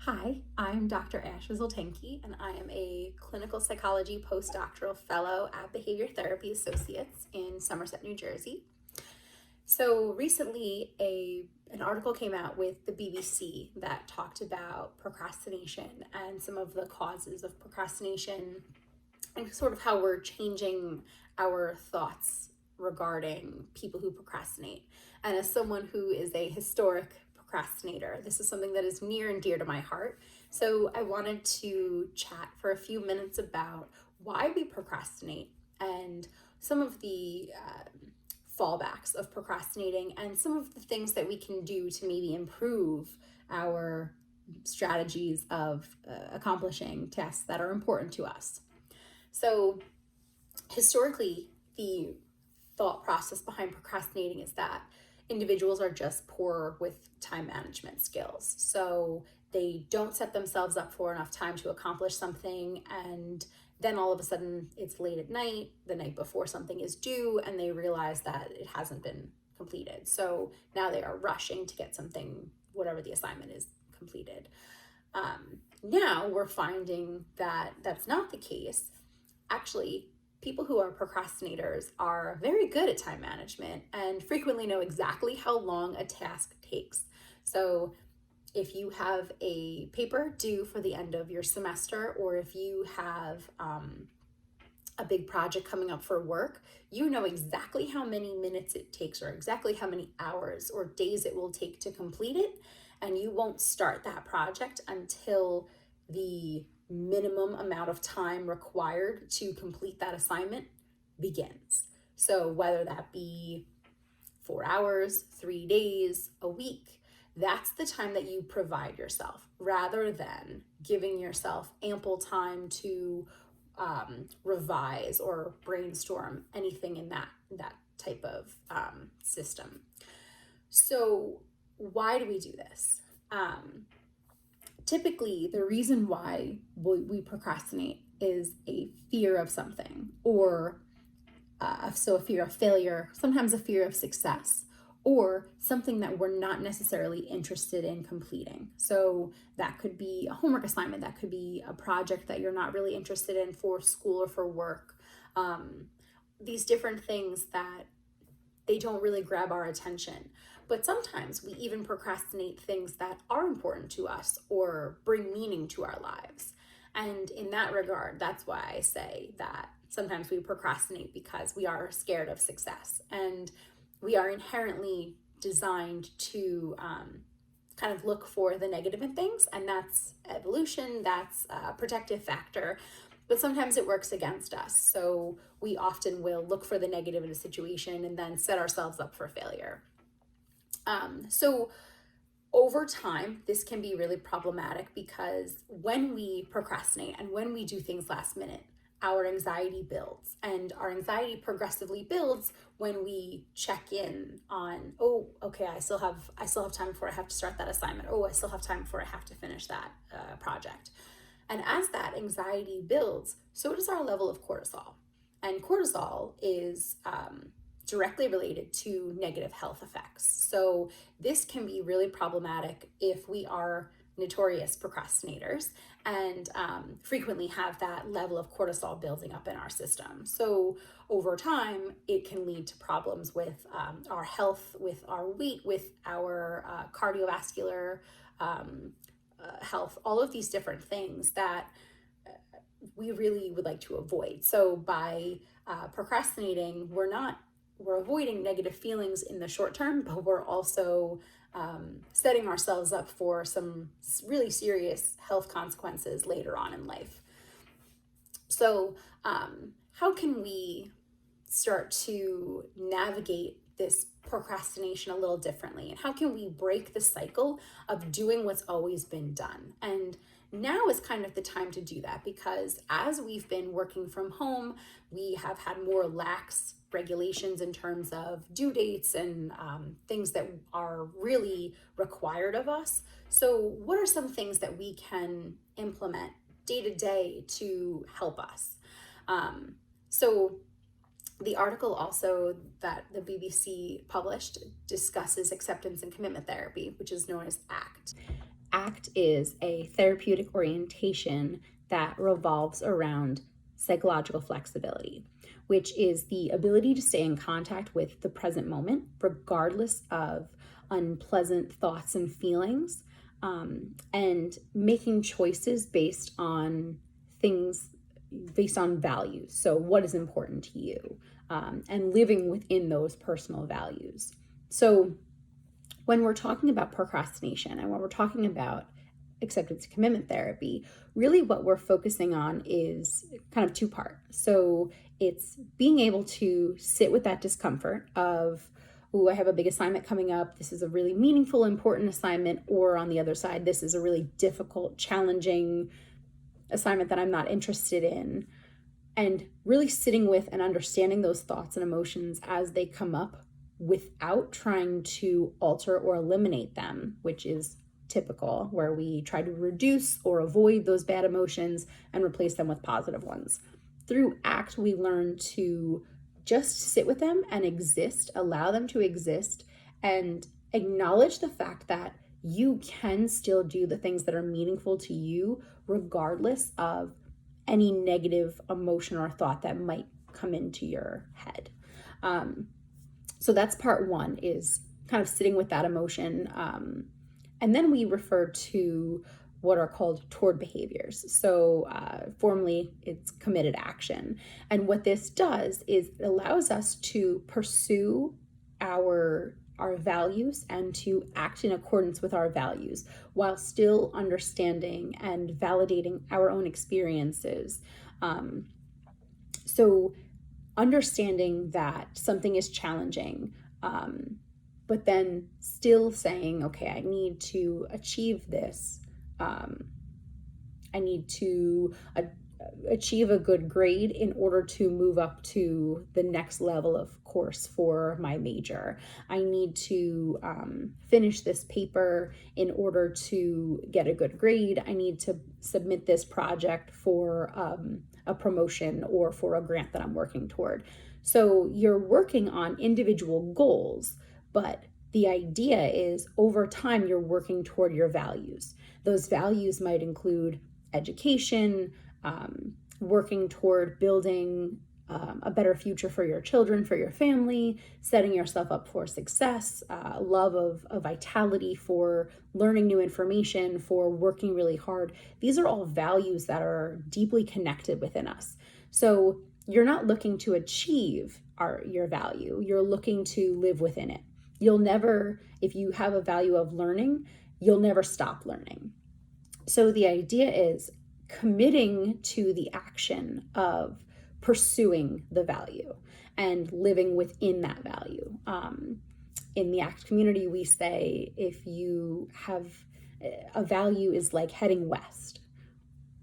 Hi, I'm Dr. Asha Zultanky, and I am a clinical psychology postdoctoral fellow at Behavior Therapy Associates in Somerset, New Jersey. So recently, an article came out with the BBC that talked about procrastination and some of the causes of procrastination and sort of how we're changing our thoughts regarding people who procrastinate. And as someone who is a historic procrastinator, this is something that is near and dear to my heart. So I wanted to chat for a few minutes about why we procrastinate and some of the fallbacks of procrastinating and some of the things that we can do to maybe improve our strategies of accomplishing tasks that are important to us. So historically, the thought process behind procrastinating is that individuals are just poor with time management skills. So they don't set themselves up for enough time to accomplish something, and then all of a sudden it's late at night, the night before something is due, and they realize that it hasn't been completed. So now they are rushing to get something, whatever the assignment is, completed. Now we're finding that that's not the case. Actually, people who are procrastinators are very good at time management and frequently know exactly how long a task takes. So if you have a paper due for the end of your semester, or if you have a big project coming up for work, you know exactly how many minutes it takes or exactly how many hours or days it will take to complete it. And you won't start that project until the minimum amount of time required to complete that assignment begins. So whether that be 4 hours, 3 days, a week, that's the time that you provide yourself, rather than giving yourself ample time to revise or brainstorm anything in that type of system. So why do we do this? Typically, the reason why we procrastinate is a fear of something, or so a fear of failure, sometimes a fear of success, or something that we're not necessarily interested in completing. So that could be a homework assignment, that could be a project that you're not really interested in for school or for work. These different things that they don't really grab our attention. But sometimes we even procrastinate things that are important to us or bring meaning to our lives. And in that regard, that's why I say that sometimes we procrastinate, because we are scared of success. And we are inherently designed to kind of look for the negative in things. And that's evolution, that's a protective factor. But sometimes it works against us. So we often will look for the negative in a situation and then set ourselves up for failure. So over time, this can be really problematic, because when we procrastinate and when we do things last minute, our anxiety builds, and our anxiety progressively builds when we check in on, oh, okay, I still have time before I have to start that assignment. Oh, I still have time before I have to finish that project. And as that anxiety builds, so does our level of cortisol. And cortisol is directly related to negative health effects. So this can be really problematic if we are notorious procrastinators and frequently have that level of cortisol building up in our system. So over time, it can lead to problems with our health, with our weight, with our cardiovascular health, all of these different things that we really would like to avoid. So by procrastinating, we're avoiding negative feelings in the short term, but we're also setting ourselves up for some really serious health consequences later on in life. So how can we start to navigate this procrastination a little differently? And how can we break the cycle of doing what's always been done? And now is kind of the time to do that, because as we've been working from home, we have had more lax regulations in terms of due dates and things that are really required of us. So what are some things that we can implement day to day to help us? So the article also that the BBC published discusses acceptance and commitment therapy, which is known as ACT. ACT is a therapeutic orientation that revolves around psychological flexibility, which is the ability to stay in contact with the present moment, regardless of unpleasant thoughts and feelings, and making choices based on values. So what is important to you, and living within those personal values. So when we're talking about procrastination and when we're talking about acceptance commitment therapy, really what we're focusing on is kind of two-part. So it's being able to sit with that discomfort of, oh, I have a big assignment coming up. This is a really meaningful, important assignment. Or on the other side, this is a really difficult, challenging assignment that I'm not interested in. And really sitting with and understanding those thoughts and emotions as they come up without trying to alter or eliminate them, which is typical, where we try to reduce or avoid those bad emotions and replace them with positive ones. Through ACT, we learn to just sit with them and exist, allow them to exist, and acknowledge the fact that you can still do the things that are meaningful to you, regardless of any negative emotion or thought that might come into your head. So that's part one, is kind of sitting with that emotion. And then we refer to what are called toward behaviors. So formally, it's committed action. And what this does is it allows us to pursue our values and to act in accordance with our values while still understanding and validating our own experiences. So understanding that something is challenging, but then still saying, okay, I need to achieve this. I need to achieve a good grade in order to move up to the next level of course for my major. I need to finish this paper in order to get a good grade. I need to submit this project for a promotion or for a grant that I'm working toward. So you're working on individual goals, but the idea is over time you're working toward your values. Those values might include education, working toward building a better future for your children, for your family, setting yourself up for success, love of vitality, for learning new information, for working really hard. These are all values that are deeply connected within us. So you're not looking to achieve your value, you're looking to live within it. You'll never, if you have a value of learning, you'll never stop learning. So the idea is committing to the action of pursuing the value and living within that value. In the ACT community, we say if you have a value is like heading west.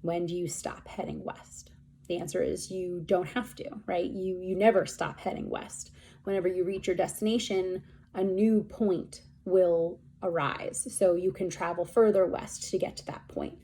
When do you stop heading west? The answer is you don't have to, right? You never stop heading west. Whenever you reach your destination, a new point will arise. So you can travel further west to get to that point.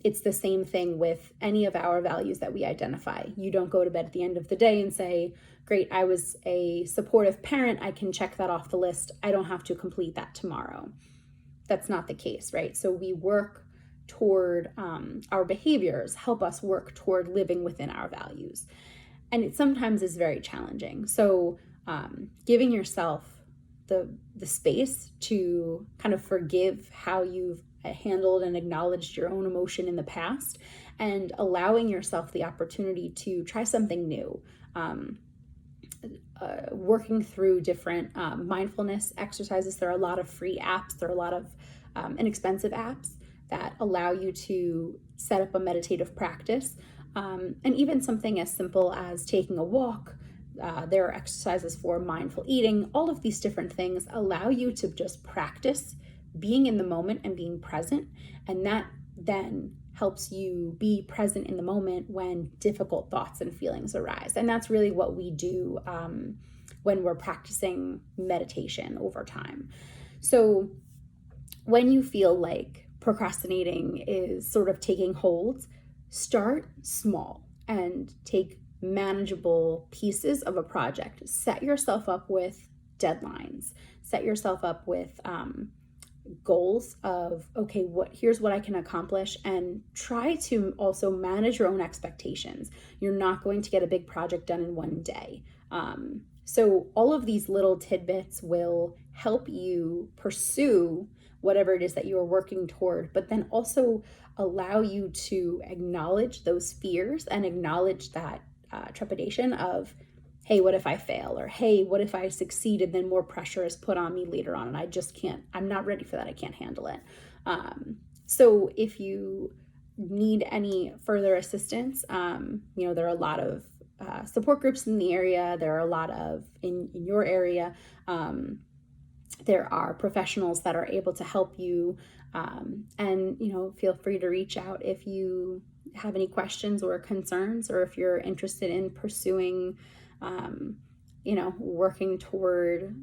It's the same thing with any of our values that we identify. You don't go to bed at the end of the day and say, great, I was a supportive parent. I can check that off the list. I don't have to complete that tomorrow. That's not the case, right? So we work toward our behaviors, help us work toward living within our values. And it sometimes is very challenging. So giving yourself the space to kind of forgive how you've handled and acknowledged your own emotion in the past, and allowing yourself the opportunity to try something new. Working through different mindfulness exercises. There are a lot of free apps. There are a lot of inexpensive apps that allow you to set up a meditative practice. And even something as simple as taking a walk. There are exercises for mindful eating. All of these different things allow you to just practice being in the moment and being present. And that then helps you be present in the moment when difficult thoughts and feelings arise. And that's really what we do when we're practicing meditation over time. So when you feel like procrastinating is sort of taking hold, start small and take manageable pieces of a project. Set yourself up with deadlines. Set yourself up with goals of, okay, here's what I can accomplish, and try to also manage your own expectations. You're not going to get a big project done in one day. So all of these little tidbits will help you pursue whatever it is that you are working toward, but then also allow you to acknowledge those fears and acknowledge that trepidation of, hey, what if I fail? Or, hey, what if I succeed and then more pressure is put on me later on and I just can't, I'm not ready for that. I can't handle it. So if you need any further assistance, there are a lot of support groups in the area. There are a lot of, in your area, there are professionals that are able to help you. And feel free to reach out if you have any questions or concerns, or if you're interested in pursuing working toward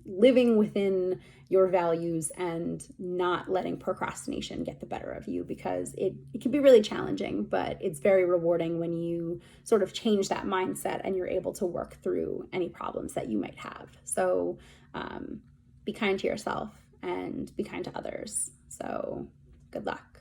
living within your values and not letting procrastination get the better of you, because it can be really challenging, but it's very rewarding when you sort of change that mindset and you're able to work through any problems that you might have. So be kind to yourself and be kind to others. So good luck.